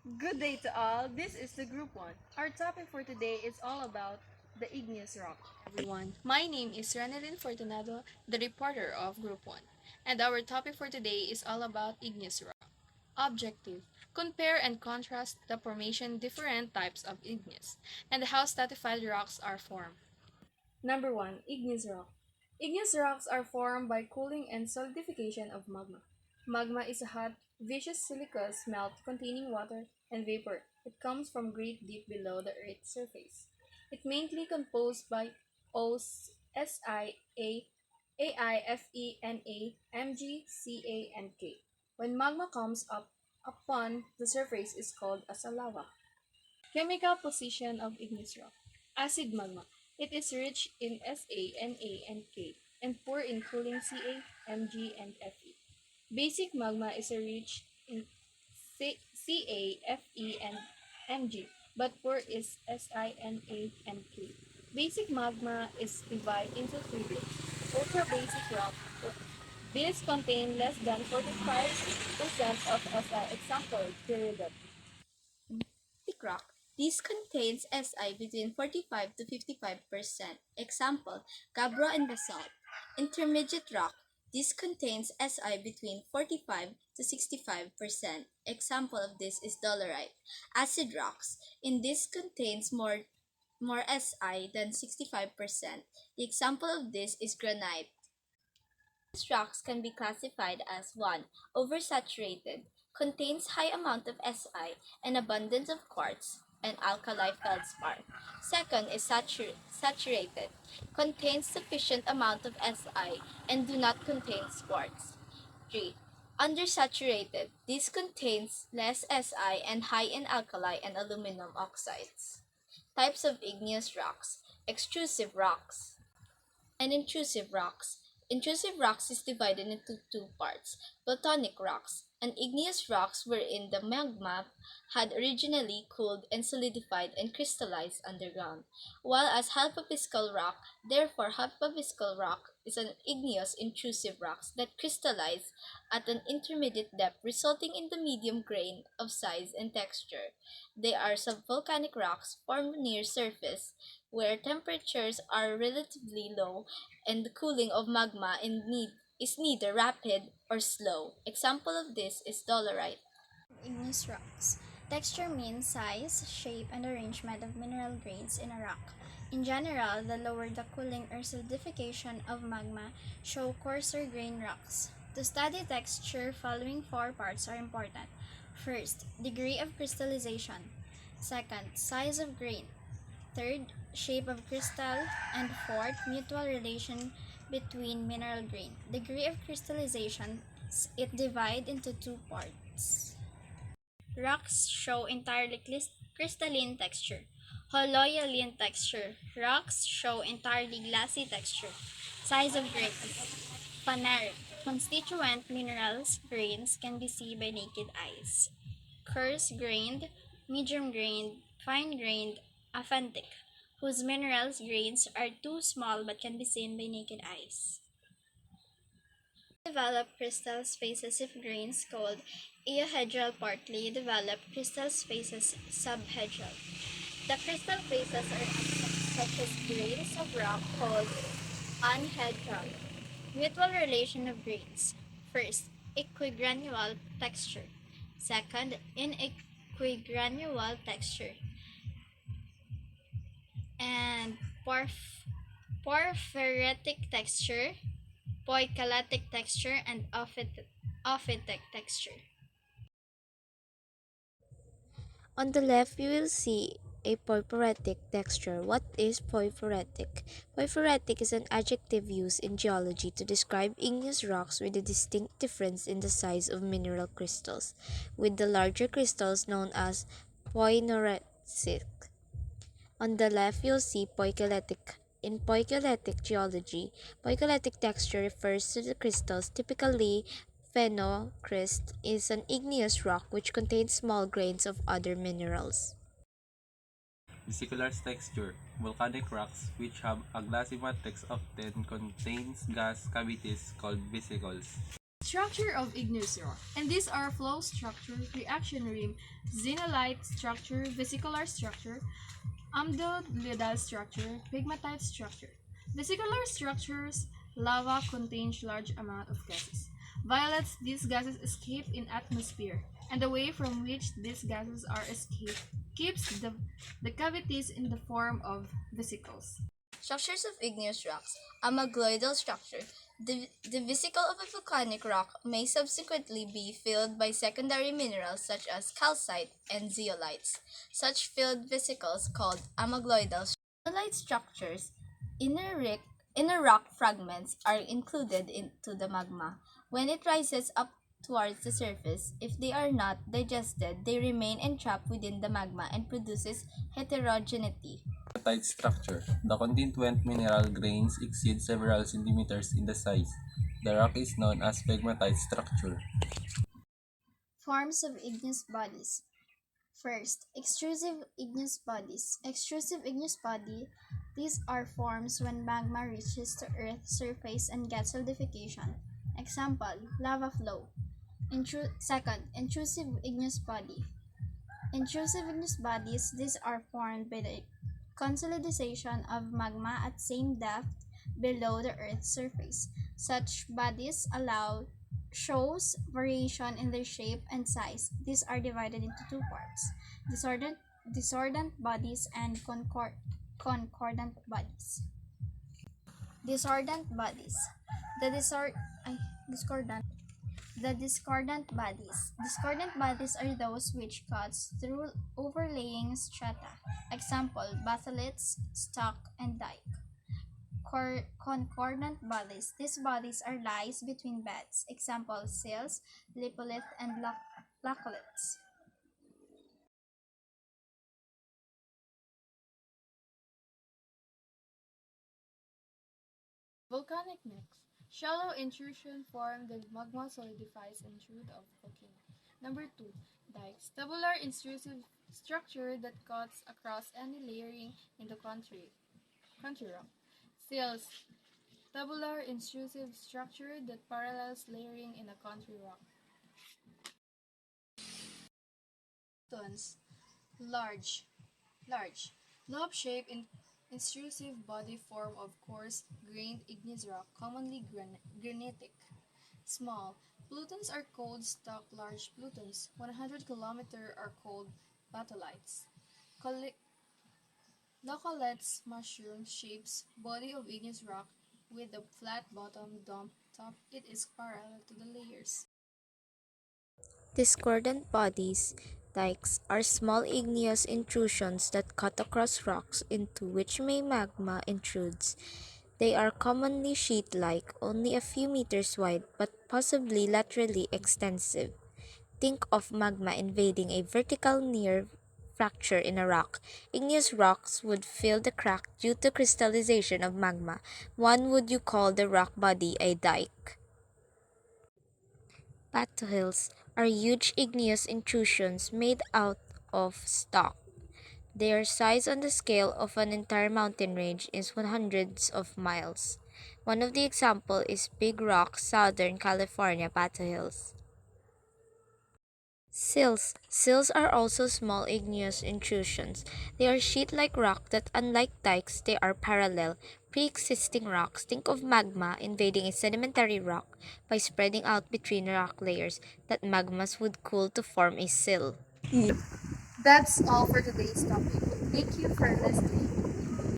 Good day to all. This is the Group 1. Our topic for today is all about the igneous rock. Everyone, my name is Renalyn Fortunado, the reporter of Group 1. And our topic for today is all about igneous rock. Objective: compare and contrast the formation different types of igneous and how stratified rocks are formed. Number 1. Igneous rock. Igneous rocks are formed by cooling and solidification of magma. Magma is a hot, viscous siliceous melt containing water and vapor. It comes from great deep below the Earth's surface. It mainly composed by O's, Si, Ai, Fe, Na, Mg, Ca, and K. When magma comes up upon the surface is called as a lava. Chemical position of igneous rock. Acid magma. It is rich in Sa, Na, and K, and poor in cooling Ca, Mg, and Fe. Basic magma is rich in Ca, Fe, and Mg, but poor is Si, Na, and K. Basic magma is divided into three groups. Ultra basic rock. These contain less than 45% of Si. Example, peridot. Basic rock. This contains Si between 45 to 55%. Example, gabbro and basalt. Intermediate rock. This contains Si between 45 to 65%. Example of this is dolerite. Acid rocks. In this contains more Si than 65%. The example of this is granite. These rocks can be classified as 1. Oversaturated, contains high amount of Si and abundance of quartz and alkali feldspar. Second is saturated, contains sufficient amount of Si and do not contain quartz. 3. Undersaturated, this contains less Si and high in alkali and aluminum oxides. Types of igneous rocks: extrusive rocks and intrusive rocks. Intrusive rocks is divided into two parts: plutonic rocks and igneous rocks wherein the magma had originally cooled and solidified and crystallized underground, while as hypoviscal rock, therefore hypoviscal rock is an igneous intrusive rocks that crystallize at an intermediate depth resulting in the medium grain of size and texture. They are subvolcanic rocks formed near surface where temperatures are relatively low and the cooling of magma is neither rapid or slow. Example of this is dolerite. Igneous rocks. Texture means size, shape, and arrangement of mineral grains in a rock. In general, the lower the cooling or solidification of magma, show coarser grain rocks. To study texture, following four parts are important. First, degree of crystallization. Second, size of grain. Third, shape of crystal. And fourth, mutual relation between mineral grain. Degree of crystallization, it divides into two parts. Rocks show entirely crystalline texture. Holoidal texture. Rocks show entirely glassy texture. Size of grains. Phaneric. Constituent minerals grains can be seen by naked eyes. Coarse grained, medium grained, fine grained, authentic, whose minerals grains are too small but can be seen by naked eyes. Developed crystal spaces of grains called euhedral, partly developed crystal spaces subhedral. The crystal faces are absent, such as grains of rock called anhedral. Mutual relation of grains. First, equigranule texture. Second, inequigranule texture. And porphyritic texture, poikilotic texture, and ophitic texture. On the left, you will see a porphyritic texture. What is porphyritic? Porphyritic is an adjective used in geology to describe igneous rocks with a distinct difference in the size of mineral crystals, with the larger crystals known as poinoresic. On the left, you'll see poikilotic. In poikilotic geology, poikilotic texture refers to the crystals. Typically, phenocryst is an igneous rock which contains small grains of other minerals. Vesicular texture. Volcanic rocks which have a glassy matrix often contains gas cavities called vesicles. Structure of igneous rock. And these are flow structure, reaction rim, xenolite structure, vesicular structure, amygdaloidal structure, pegmatite structure. Vesicular structures, lava contains large amount of gases. Violets, these gases escape in atmosphere, and the way from which these gases are escaped keeps the cavities in the form of vesicles. Structures of igneous rocks. Amygdaloidal structure. The vesicle of a volcanic rock may subsequently be filled by secondary minerals such as calcite and zeolites. Such filled vesicles called amygdaloidal. Zeolite structures. Inner, ric- inner rock fragments are included into the magma. When it rises up towards the surface, if they are not digested, they remain entrapped within the magma and produces heterogeneity. Pegmatite structure. The constituent mineral grains exceed several centimeters in the size. The rock is known as pegmatite structure. Forms of igneous bodies. First, extrusive igneous bodies. Extrusive igneous body, these are forms when magma reaches the Earth's surface and gets solidification. Example, lava flow. Second, intrusive igneous body. Intrusive igneous bodies, these are formed by the consolidation of magma at same depth below the Earth's surface. Such bodies shows variation in their shape and size. These are divided into two parts: discordant bodies and concordant bodies. Discordant bodies. The discordant The discordant bodies. Discordant bodies are those which cuts through overlaying strata. Example, batholiths, stuck, and dike. Concordant bodies. These bodies are lies between beds. Example, sills, lipolith, and laccoliths. Volcanic necks. Shallow intrusion form the magma solidifies intrude of volcano. Number 2. Dikes. Tabular intrusive structure that cuts across any layering in the country rock. Sills. Tabular intrusive structure that parallels layering in a country rock. Tons. Large. Large. Lobe-shaped intrusive body form of coarse grained igneous rock, commonly granitic. Small. Plutons are called stock large plutons. 100 km are called batholites. Coli- Localettes mushroom shapes body of igneous rock with a flat bottom dump top. It is parallel to the layers. Discordant bodies, dikes, are small igneous intrusions that cut across rocks into which magma intrudes. They are commonly sheet-like, only a few meters wide, but possibly laterally extensive. Think of magma invading a vertical near fracture in a rock. Igneous rocks would fill the crack due to crystallization of magma. One would you call the rock body a dike. Batholiths are huge igneous intrusions made out of stock. Their size on the scale of an entire mountain range is hundreds of miles. One of the example is Big Rock, Southern California Batholiths. Sills are also small igneous intrusions. They are sheet-like rock that, unlike dikes, they are parallel, pre-existing rocks. Think of magma invading a sedimentary rock by spreading out between rock layers that magmas would cool to form a sill. That's all for today's topic. Thank you for listening.